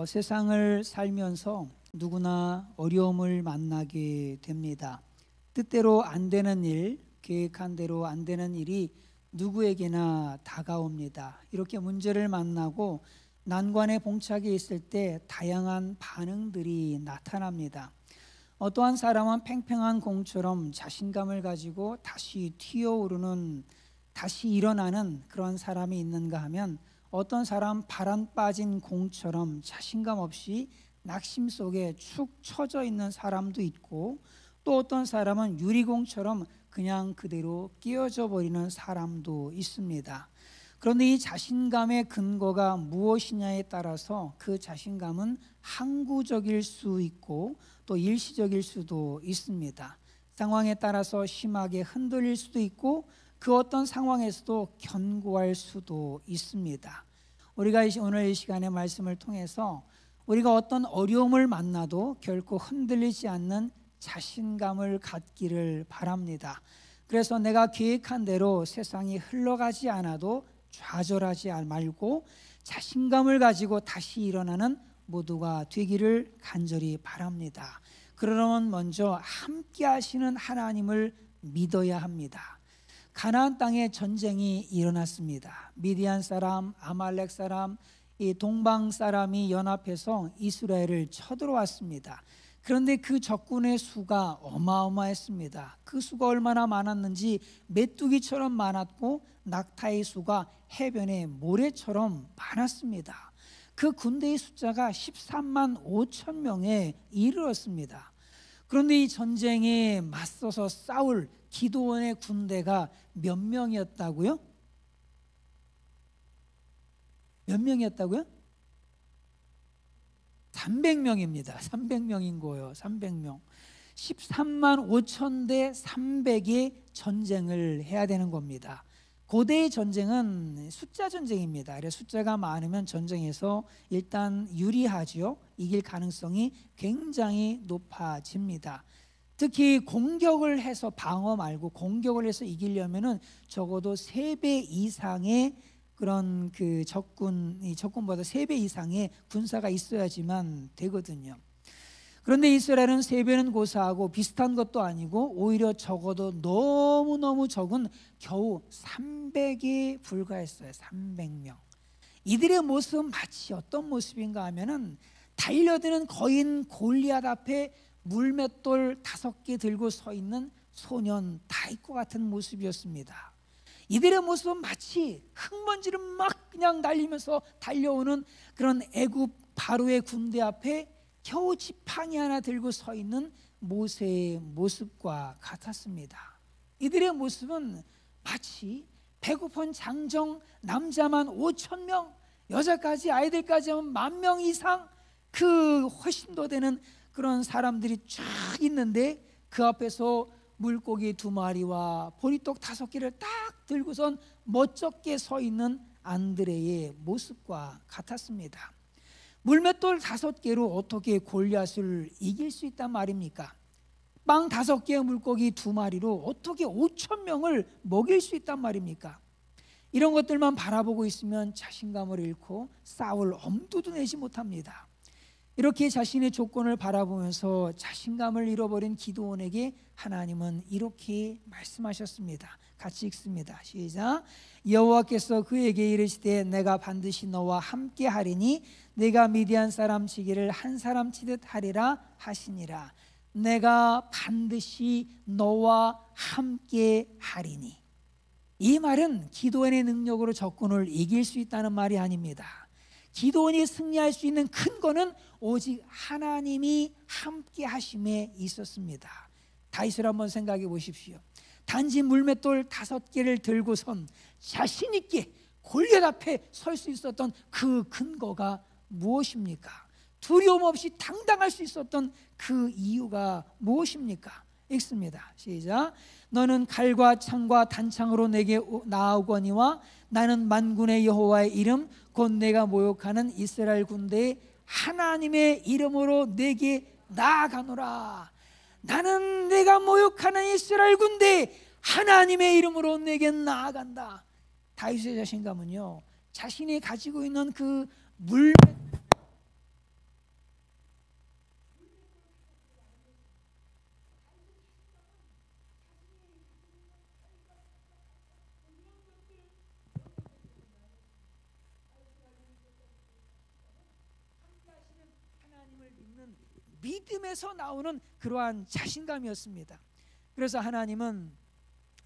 세상을 살면서 누구나 어려움을 만나게 됩니다. 뜻대로 안 되는 일, 계획한 대로 안 되는 일이 누구에게나 다가옵니다. 이렇게 문제를 만나고 난관에 봉착해 있을 때 다양한 반응들이 나타납니다. 어떠한 사람은 팽팽한 공처럼 자신감을 가지고 다시 튀어오르는, 다시 일어나는 그런 사람이 있는가 하면, 어떤 사람 바람 빠진 공처럼 자신감 없이 낙심 속에 축 처져 있는 사람도 있고, 또 어떤 사람은 유리공처럼 그냥 그대로 끼어져 버리는 사람도 있습니다. 그런데 이 자신감의 근거가 무엇이냐에 따라서 그 자신감은 항구적일 수 있고 또 일시적일 수도 있습니다. 상황에 따라서 심하게 흔들릴 수도 있고 그 어떤 상황에서도 견고할 수도 있습니다. 우리가 오늘 이 시간의 말씀을 통해서 우리가 어떤 어려움을 만나도 결코 흔들리지 않는 자신감을 갖기를 바랍니다. 그래서 내가 계획한 대로 세상이 흘러가지 않아도 좌절하지 말고 자신감을 가지고 다시 일어나는 모두가 되기를 간절히 바랍니다. 그러려면 먼저 함께 하시는 하나님을 믿어야 합니다. 가나안 땅에 전쟁이 일어났습니다. 미디안 사람, 아말렉 사람, 이 동방 사람이 연합해서 이스라엘을 쳐들어왔습니다. 그런데 그 적군의 수가 어마어마했습니다. 그 수가 얼마나 많았는지 메뚜기처럼 많았고 낙타의 수가 해변의 모래처럼 많았습니다. 그 군대의 숫자가 13만 5천 명에 이르렀습니다. 그런데 이 전쟁에 맞서서 싸울 기드온의 군대가 몇 명이었다고요? 몇 명이었다고요? 300명입니다. 300명인 거예요. 300명. 13만 5천 대 300의 전쟁을 해야 되는 겁니다. 고대의 전쟁은 숫자 전쟁입니다. 그래서 숫자가 많으면 전쟁에서 일단 유리하죠. 이길 가능성이 굉장히 높아집니다. 특히 공격을 해서 방어 말고 공격을 해서 이기려면은 적어도 3배 이상의 그런 그 적군보다 3배 이상의 군사가 있어야지만 되거든요. 그런데 이스라엘은 3배는 고사하고 비슷한 것도 아니고 오히려 적어도 너무너무 적은 겨우 300에 불과했어요. 300명. 이들의 모습은 마치 어떤 모습인가 하면은 달려드는 거인 골리앗 앞에 물맷돌 5개 들고 서 있는 소년 다윗과 같은 모습이었습니다. 이들의 모습은 마치 흙먼지를 막 그냥 날리면서 달려오는 그런 애굽 바로의 군대 앞에 겨우 지팡이 하나 들고 서 있는 모세의 모습과 같았습니다. 이들의 모습은 마치 배고픈 장정 남자만 5천 명, 여자까지 아이들까지 하면 10,000명 이상 그 훨씬 더 되는 그런 사람들이 쫙 있는데 그 앞에서 물고기 2마리와 보리떡 5개를 딱 들고선 멋쩍게 서 있는 안드레의 모습과 같았습니다. 물맷돌 5개로 어떻게 골리앗을 이길 수 있단 말입니까? 빵 5개, 물고기 2마리로 어떻게 5천 명을 먹일 수 있단 말입니까? 이런 것들만 바라보고 있으면 자신감을 잃고 싸울 엄두도 내지 못합니다. 이렇게 자신의 조건을 바라보면서 자신감을 잃어버린 기드온에게 하나님은 이렇게 말씀하셨습니다. 같이 읽습니다. 시작. 여호와께서 그에게 이르시되 내가 반드시 너와 함께 하리니 내가 미디안 사람 치기를 한 사람 치듯 하리라 하시니라. 내가 반드시 너와 함께 하리니. 이 말은 기드온의 능력으로 적군을 이길 수 있다는 말이 아닙니다. 기드온이 승리할 수 있는 근거는 오직 하나님이 함께 하심에 있었습니다. 다윗을 한번 생각해 보십시오. 단지 물맷돌 5개를 들고선 자신 있게 골리앗 앞에 설 수 있었던 그 근거가 무엇입니까? 두려움 없이 당당할 수 있었던 그 이유가 무엇입니까? 읽습니다. 시작. 너는 칼과 창과 단창으로 내게 나아오거니와 나는 만군의 여호와의 이름 곧 내가 모욕하는 이스라엘 군대의 하나님의 이름으로 내게 나아가노라. 나는 내가 모욕하는 이스라엘 군대 하나님의 이름으로 내게 나아간다. 다윗의 자신감은요, 자신이 가지고 있는 그 믿음에서 나오는 그러한 자신감이었습니다. 그래서 하나님은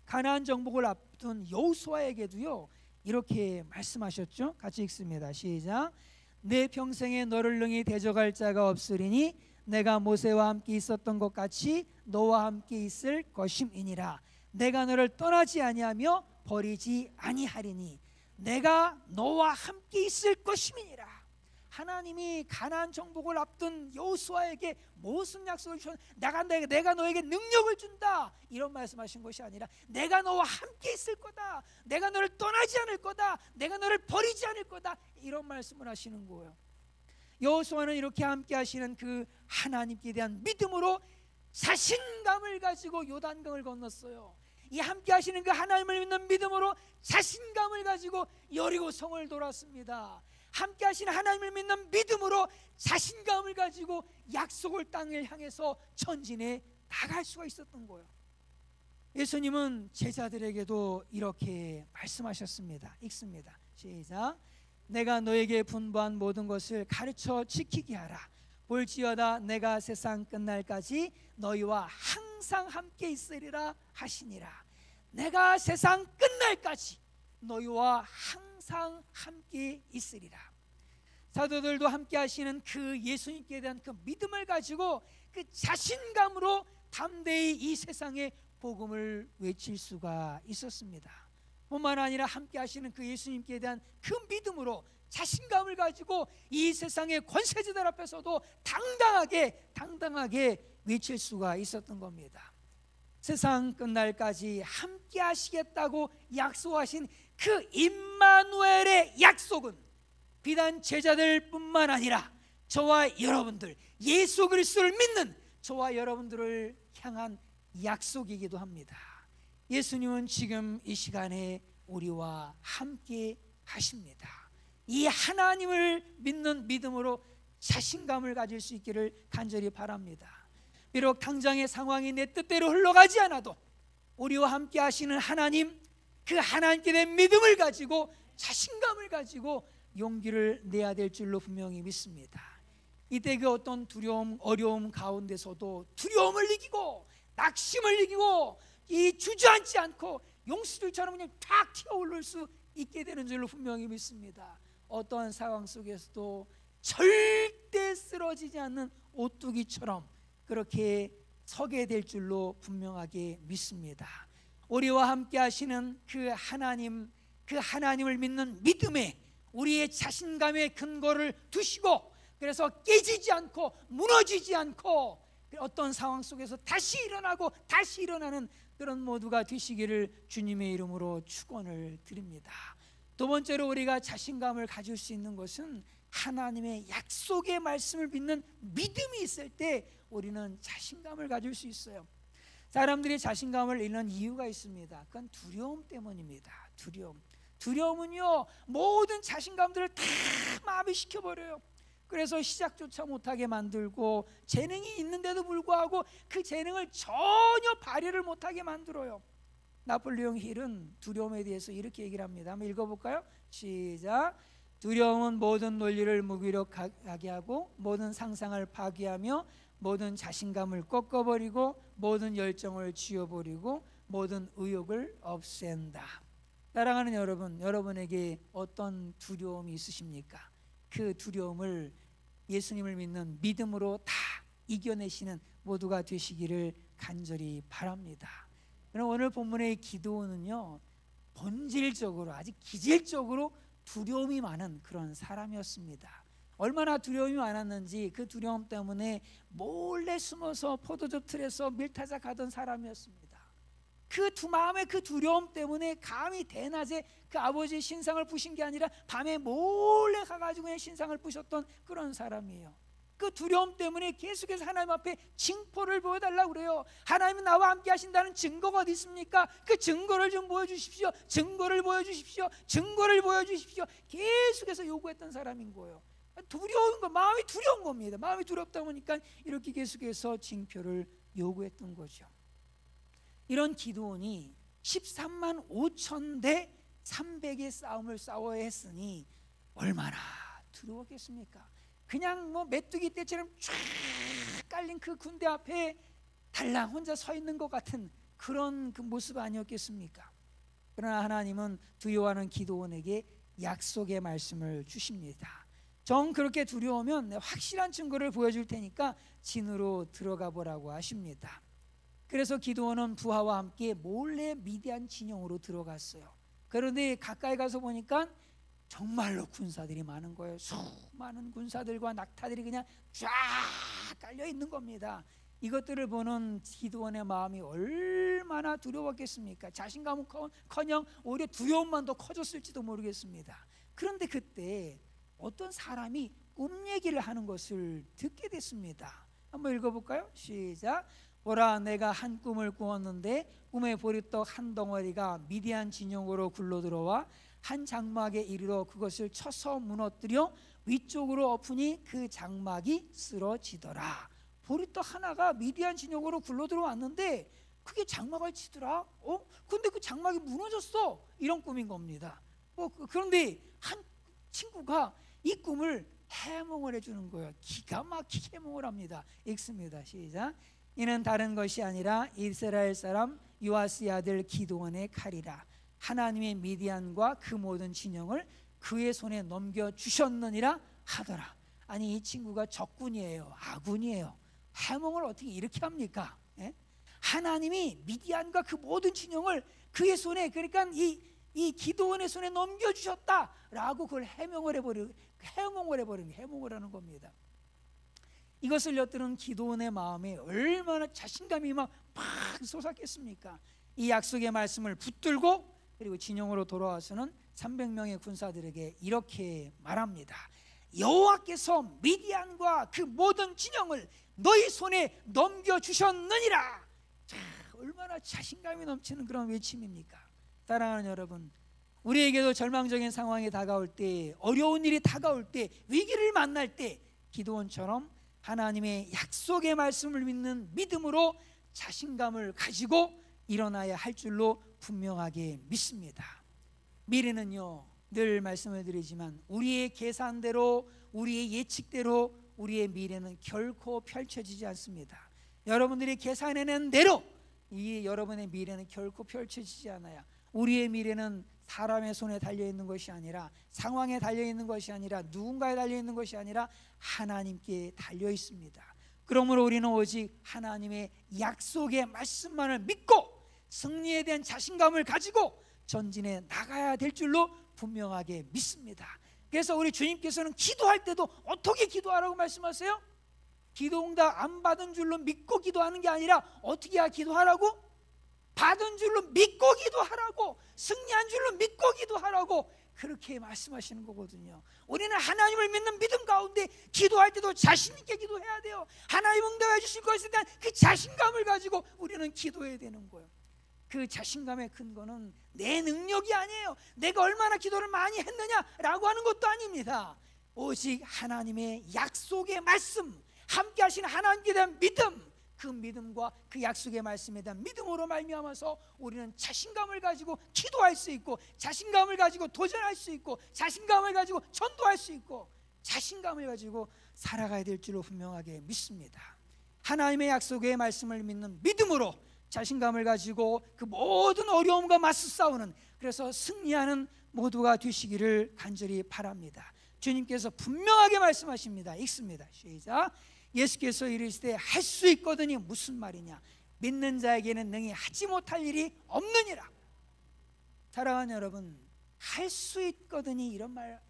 가나안 정복을 앞둔 여호수아에게도요 이렇게 말씀하셨죠. 같이 읽습니다. 시작. 내 평생에 너를 능히 대적할 자가 없으리니 내가 모세와 함께 있었던 것 같이 너와 함께 있을 것임이니라. 내가 너를 떠나지 아니하며 버리지 아니하리니 내가 너와 함께 있을 것임이니라. 하나님이 가나안 정복을 앞둔 여호수아에게 무슨 약속을 주셨는지, 내가 너에게 능력을 준다 이런 말씀하신 것이 아니라 내가 너와 함께 있을 거다, 내가 너를 떠나지 않을 거다, 내가 너를 버리지 않을 거다 이런 말씀을 하시는 거예요. 여호수아는 이렇게 함께 하시는 그 하나님께 대한 믿음으로 자신감을 가지고 요단강을 건넜어요. 이 함께 하시는 그 하나님을 믿는 믿음으로 자신감을 가지고 여리고성을 돌았습니다. 함께 하시는 하나님을 믿는 믿음으로 자신감을 가지고 약속을 땅을 향해서 전진해 나갈 수가 있었던 거예요. 예수님은 제자들에게도 이렇게 말씀하셨습니다. 읽습니다. 시작. 내가 너에게 분부한 모든 것을 가르쳐 지키게 하라. 볼지어다 내가 세상 끝날까지 너희와 항상 함께 있으리라 하시니라. 내가 세상 끝날까지 너희와 항상 함께 있으리라. 사도들도 함께 하시는 그 예수님께 대한 그 믿음을 가지고 그 자신감으로 담대히 이 세상에 복음을 외칠 수가 있었습니다. 뿐만 아니라 함께 하시는 그 예수님께 대한 그 믿음으로 자신감을 가지고 이 세상의 권세자들 앞에서도 당당하게 외칠 수가 있었던 겁니다. 세상 끝날까지 함께 하시겠다고 약속하신 그 임마누엘의 약속은 비단 제자들뿐만 아니라 저와 여러분들, 예수 그리스도를 믿는 저와 여러분들을 향한 약속이기도 합니다. 예수님은 지금 이 시간에 우리와 함께 하십니다. 이 하나님을 믿는 믿음으로 자신감을 가질 수 있기를 간절히 바랍니다. 비록 당장의 상황이 내 뜻대로 흘러가지 않아도 우리와 함께 하시는 하나님, 그 하나님께 대한 믿음을 가지고 자신감을 가지고 용기를 내야 될 줄로 분명히 믿습니다. 이때 그 어떤 두려움, 어려움 가운데서도 두려움을 이기고 낙심을 이기고 이 주저앉지 않고 용수들처럼 그냥 탁 튀어오를 수 있게 되는 줄로 분명히 믿습니다. 어떠한 상황 속에서도 절대 쓰러지지 않는 오뚜기처럼 그렇게 서게 될 줄로 분명하게 믿습니다. 우리와 함께 하시는 그 하나님을 믿는 믿음에 우리의 자신감의 근거를 두시고, 그래서 깨지지 않고 무너지지 않고 어떤 상황 속에서 다시 일어나고 다시 일어나는 그런 모두가 되시기를 주님의 이름으로 축원을 드립니다. 두 번째로 우리가 자신감을 가질 수 있는 것은 하나님의 약속의 말씀을 믿는 믿음이 있을 때 우리는 자신감을 가질 수 있어요. 사람들이 자신감을 잃는 이유가 있습니다. 그건 두려움 때문입니다. 두려움은요 모든 자신감들을 다 마비시켜버려요. 그래서 시작조차 못하게 만들고 재능이 있는데도 불구하고 그 재능을 전혀 발휘를 못하게 만들어요. 나폴레옹 힐은 두려움에 대해서 이렇게 얘기를 합니다. 한번 읽어볼까요? 시작. 두려움은 모든 논리를 무기력하게 하고 모든 상상을 파괴하며 모든 자신감을 꺾어버리고 모든 열정을 쥐어버리고 모든 의욕을 없앤다. 사랑하는 여러분, 여러분에게 어떤 두려움이 있으십니까? 그 두려움을 예수님을 믿는 믿음으로 다 이겨내시는 모두가 되시기를 간절히 바랍니다. 그럼 오늘 본문의 기도는요 본질적으로 아주 기질적으로 두려움이 많은 그런 사람이었습니다. 얼마나 두려움이 많았는지 그 두려움 때문에 몰래 숨어서 포도주 틀에서 밀타작하던 사람이었습니다. 마음의 그 두려움 때문에 감히 대낮에 그 아버지의 신상을 부신 게 아니라 밤에 몰래 가가지고 그냥 신상을 부셨던 그런 사람이에요. 그 두려움 때문에 계속해서 하나님 앞에 징표를 보여달라고 그래요. 하나님은 나와 함께 하신다는 증거가 어디 있습니까? 그 증거를 좀 보여주십시오. 증거를 보여주십시오. 증거를 보여주십시오. 계속해서 요구했던 사람인 거예요. 두려운 거, 마음이 두려운 겁니다. 마음이 두렵다 보니까 이렇게 계속해서 징표를 요구했던 거죠. 이런 기드온이 13만 5천 대 300의 싸움을 싸워야 했으니 얼마나 두려웠겠습니까? 그냥 뭐 메뚜기 떼처럼 쫙 깔린 그 군대 앞에 달랑 혼자 서 있는 것 같은 그런 그 모습 아니었겠습니까? 그러나 하나님은 두려워하는 기드온에게 약속의 말씀을 주십니다. 정 그렇게 두려우면 확실한 증거를 보여줄 테니까 진으로 들어가 보라고 하십니다. 그래서 기드온은 부하와 함께 몰래 미디안 진영으로 들어갔어요. 그런데 가까이 가서 보니까 정말로 군사들이 많은 거예요. 수많은 군사들과 낙타들이 그냥 쫙 깔려 있는 겁니다. 이것들을 보는 기드온의 마음이 얼마나 두려웠겠습니까? 자신감은 커녕 오히려 두려움만 더 커졌을지도 모르겠습니다. 그런데 그때 어떤 사람이 꿈 얘기를 하는 것을 듣게 됐습니다. 한번 읽어볼까요? 시작. 보라, 내가 한 꿈을 꾸었는데 꿈의 보리떡 한 덩어리가 미디안 진영으로 굴러들어와 한 장막에 이르러 그것을 쳐서 무너뜨려 위쪽으로 엎으니 그 장막이 쓰러지더라. 보리떡 하나가 미디안 진영으로 굴러들어왔는데 그게 장막을 치더라. 근데 그 장막이 무너졌어. 이런 꿈인 겁니다. 그런데 한 친구가 이 꿈을 해몽을 해주는 거예요. 기가 막히게 해몽을 합니다. 읽습니다. 시작. 이는 다른 것이 아니라 이스라엘 사람 요아스의 아들 기드온의 칼이라. 하나님의 미디안과 그 모든 진영을 그의 손에 넘겨주셨느니라 하더라. 아니, 이 친구가 적군이에요? 아군이에요? 해몽을 어떻게 이렇게 합니까? 예? 하나님이 미디안과 그 모든 진영을 그의 손에, 그러니까 이 기드온의 손에 넘겨주셨다라고 그걸 해몽을 하는 겁니다. 이것을 엿들은 기드온의 마음에 얼마나 자신감이 막 솟았겠습니까? 이 약속의 말씀을 붙들고 그리고 진영으로 돌아와서는 300명의 군사들에게 이렇게 말합니다. 여호와께서 미디안과 그 모든 진영을 너희 손에 넘겨주셨느니라. 자, 얼마나 자신감이 넘치는 그런 외침입니까? 사랑하는 여러분, 우리에게도 절망적인 상황이 다가올 때, 어려운 일이 다가올 때, 위기를 만날 때 기드온처럼 하나님의 약속의 말씀을 믿는 믿음으로 자신감을 가지고 일어나야 할 줄로 분명하게 믿습니다. 미래는요, 늘 말씀을 드리지만 우리의 계산대로, 우리의 예측대로 우리의 미래는 결코 펼쳐지지 않습니다. 여러분들이 계산해낸 대로 이 여러분의 미래는 결코 펼쳐지지 않아요. 우리의 미래는 사람의 손에 달려있는 것이 아니라, 상황에 달려있는 것이 아니라, 누군가에 달려있는 것이 아니라 하나님께 달려있습니다. 그러므로 우리는 오직 하나님의 약속의 말씀만을 믿고 승리에 대한 자신감을 가지고 전진해 나가야 될 줄로 분명하게 믿습니다. 그래서 우리 주님께서는 기도할 때도 어떻게 기도하라고 말씀하세요? 기도응답 안 받은 줄로 믿고 기도하는 게 아니라 어떻게 기도하라고? 받은 줄로 믿고 기도하라고, 승리한 줄로 믿고 기도하라고 그렇게 말씀하시는 거거든요. 우리는 하나님을 믿는 믿음 가운데 기도할 때도 자신 있게 기도해야 돼요. 하나님 응답해 주실 것에 대한 그 자신감을 가지고 우리는 기도해야 되는 거예요. 그 자신감의 근거는 내 능력이 아니에요. 내가 얼마나 기도를 많이 했느냐라고 하는 것도 아닙니다. 오직 하나님의 약속의 말씀, 함께 하시는 하나님께 대한 믿음, 그 믿음과 그 약속의 말씀에 대한 믿음으로 말미암아서 우리는 자신감을 가지고 기도할 수 있고, 자신감을 가지고 도전할 수 있고, 자신감을 가지고 전도할 수 있고, 자신감을 가지고 살아가야 될 줄로 분명하게 믿습니다. 하나님의 약속의 말씀을 믿는 믿음으로 자신감을 가지고 그 모든 어려움과 맞서 싸우는, 그래서 승리하는 모두가 되시기를 간절히 바랍니다. 주님께서 분명하게 말씀하십니다. 읽습니다. 시작. 예수께서 이르시되 할 수 있거든이 무슨 말이냐? 믿는 자에게는 능히 하지 못할 일이 없느니라. 사랑하는 여러분, 할 수 있거든이 이런 말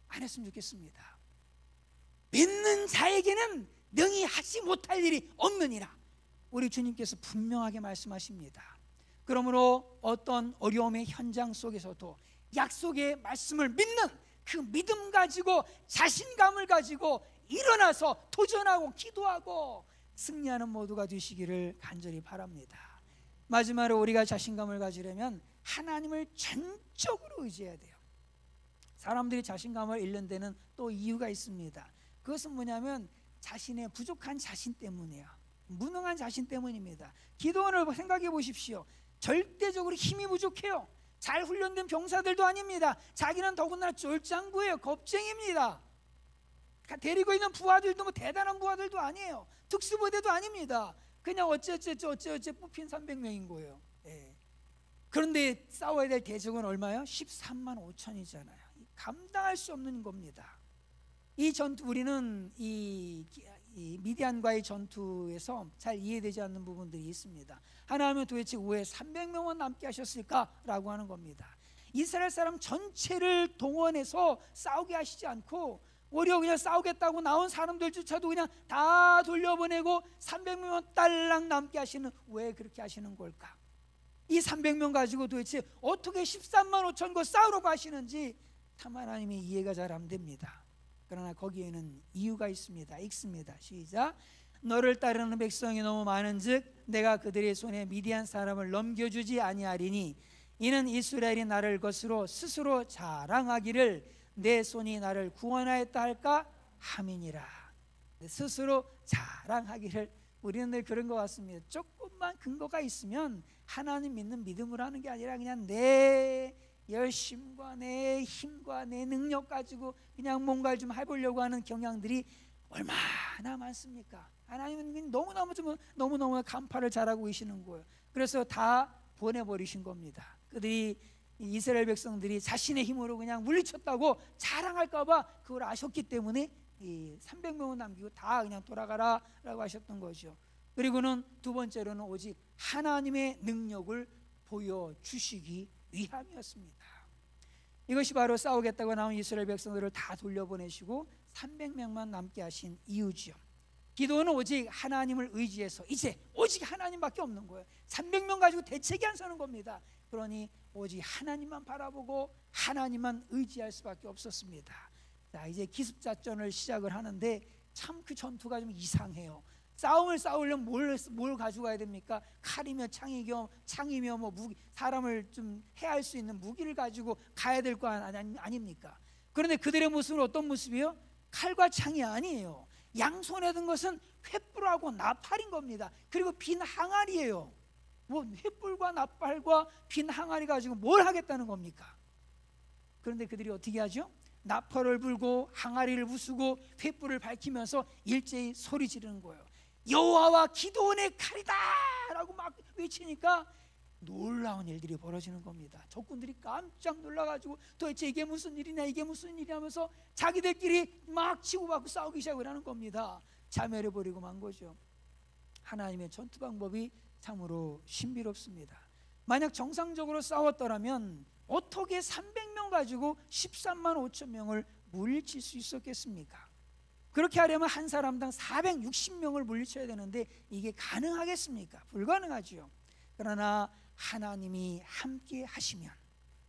안 했으면 좋겠습니다. 믿는 자에게는 능히 하지 못할 일이 없느니라. 우리 주님께서 분명하게 말씀하십니다. 그러므로 어떤 어려움의 현장 속에서도 약속의 말씀을 믿는 그 믿음 가지고 자신감을 가지고 일어나서 도전하고 기도하고 승리하는 모두가 되시기를 간절히 바랍니다. 마지막으로 우리가 자신감을 가지려면 하나님을 전적으로 의지해야 돼요. 사람들이 자신감을 잃는 데는 또 이유가 있습니다. 그것은 뭐냐면 자신의 부족한 자신 때문이에요. 무능한 자신 때문입니다. 기도원을 생각해 보십시오. 절대적으로 힘이 부족해요. 잘 훈련된 병사들도 아닙니다. 자기는 더군다나 쫄짱구예요. 겁쟁입니다. 데리고 있는 부하들도 뭐 대단한 부하들도 아니에요. 특수부대도 아닙니다. 그냥 어째 뽑힌 300명인 거예요. 예. 그런데 싸워야 될 대적은 얼마요? 13만 5천이잖아요. 감당할 수 없는 겁니다. 이 전투, 우리는 이 미디안과의 전투에서 잘 이해되지 않는 부분들이 있습니다. 하나님은 도대체 왜 300명만 남게 하셨을까라고 하는 겁니다. 이스라엘 사람 전체를 동원해서 싸우게 하시지 않고 오히려 그냥 싸우겠다고 나온 사람들조차도 그냥 다 돌려보내고 300명만 딸랑 남게 하시는, 왜 그렇게 하시는 걸까? 이 300명 가지고 도대체 어떻게 13만 5천과 싸우러 가시는지 참 하나님이 이해가 잘 안 됩니다. 그러나 거기에는 이유가 있습니다. 읽습니다. 시작. 너를 따르는 백성이 너무 많은즉 내가 그들의 손에 미디안 사람을 넘겨주지 아니하리니 이는 이스라엘이 나를 것으로 스스로 자랑하기를 내 손이 나를 구원하였다 할까 함이니라. 스스로 자랑하기를, 우리는 늘 그런 것 같습니다. 조금만 근거가 있으면 하나님 믿는 믿음으로 하는 게 아니라 그냥 내 열심과 내 힘과 내 능력 가지고 그냥 뭔가를 좀 해보려고 하는 경향들이 얼마나 많습니까? 하나님은 너무너무 간파를 잘하고 계시는 거예요. 그래서 다 보내버리신 겁니다. 그들이, 이스라엘 백성들이 자신의 힘으로 그냥 물리쳤다고 자랑할까봐 그걸 아셨기 때문에 이 300명을 남기고 다 그냥 돌아가라 라고 하셨던 거죠. 그리고는 두 번째로는 오직 하나님의 능력을 보여주시기 위함이었습니다. 이것이 바로 싸우겠다고 나온 이스라엘 백성들을 다 돌려보내시고 300명만 남게 하신 이유지요. 기도는 오직 하나님을 의지해서 이제 오직 하나님밖에 없는 거예요. 300명 가지고 대책이 안 서는 겁니다. 그러니 오직 하나님만 바라보고 하나님만 의지할 수밖에 없었습니다. 자, 이제 기습작전을 시작을 하는데 참 그 전투가 좀 이상해요. 싸움을 싸우려면 뭘 가져가야 됩니까? 칼이며 창이며 뭐 무기, 사람을 좀 해할 수 있는 무기를 가지고 가야 될 거 아닙니까? 그런데 그들의 모습은 어떤 모습이에요? 칼과 창이 아니에요. 양손에 든 것은 횃불하고 나팔인 겁니다. 그리고 빈 항아리예요. 뭐 횃불과 나팔과 빈 항아리 가지고 뭘 하겠다는 겁니까? 그런데 그들이 어떻게 하죠? 나팔을 불고 항아리를 부수고 횃불을 밝히면서 일제히 소리 지르는 거예요. 여호와와 기드온의 칼이다 라고 막 외치니까 놀라운 일들이 벌어지는 겁니다. 적군들이 깜짝 놀라가지고 도대체 이게 무슨 일이냐 이게 무슨 일이냐 하면서 자기들끼리 막 치고받고 싸우기 시작을 하는 겁니다. 자멸해버리고 만 거죠. 하나님의 전투 방법이 참으로 신비롭습니다. 만약 정상적으로 싸웠더라면 어떻게 300명 가지고 13만 5천 명을 물리칠 수 있었겠습니까? 그렇게 하려면 한 사람당 460명을 물리쳐야 되는데 이게 가능하겠습니까? 불가능하죠. 그러나 하나님이 함께 하시면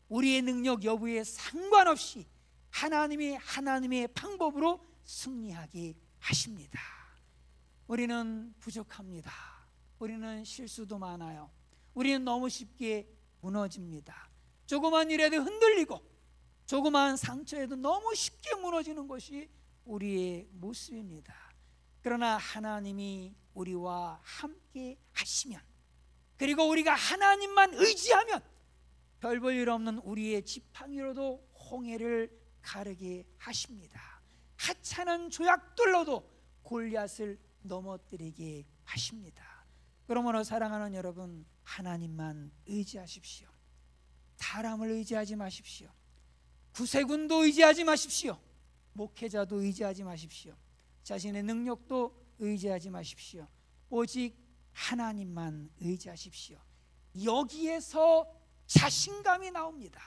우리의 능력 여부에 상관없이 하나님의 방법으로 승리하게 하십니다. 우리는 부족합니다. 우리는 실수도 많아요. 우리는 너무 쉽게 무너집니다. 조그만 일에도 흔들리고 조그만 상처에도 너무 쉽게 무너지는 것이 우리의 모습입니다. 그러나 하나님이 우리와 함께 하시면, 그리고 우리가 하나님만 의지하면 별 볼 일 없는 우리의 지팡이로도 홍해를 가르게 하십니다. 하찮은 조약돌로도 골리앗을 넘어뜨리게 하십니다. 그러므로 사랑하는 여러분, 하나님만 의지하십시오. 사람을 의지하지 마십시오. 구세군도 의지하지 마십시오. 목회자도 의지하지 마십시오. 자신의 능력도 의지하지 마십시오. 오직 하나님만 의지하십시오. 여기에서 자신감이 나옵니다.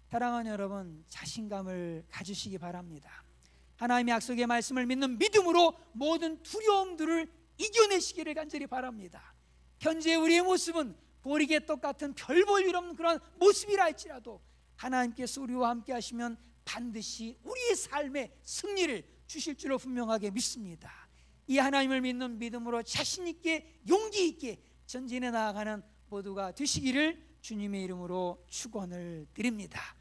사랑하는 여러분, 자신감을 가지시기 바랍니다. 하나님의 약속의 말씀을 믿는 믿음으로 모든 두려움들을 이겨내시기를 간절히 바랍니다. 현재 우리의 모습은 보리개 똑같은 별 볼 일 없는 그런 모습이라 할지라도 하나님께서 우리와 함께 하시면 반드시 우리의 삶에 승리를 주실 줄로 분명하게 믿습니다. 이 하나님을 믿는 믿음으로 자신 있게 용기 있게 전진해 나아가는 모두가 되시기를 주님의 이름으로 축원을 드립니다.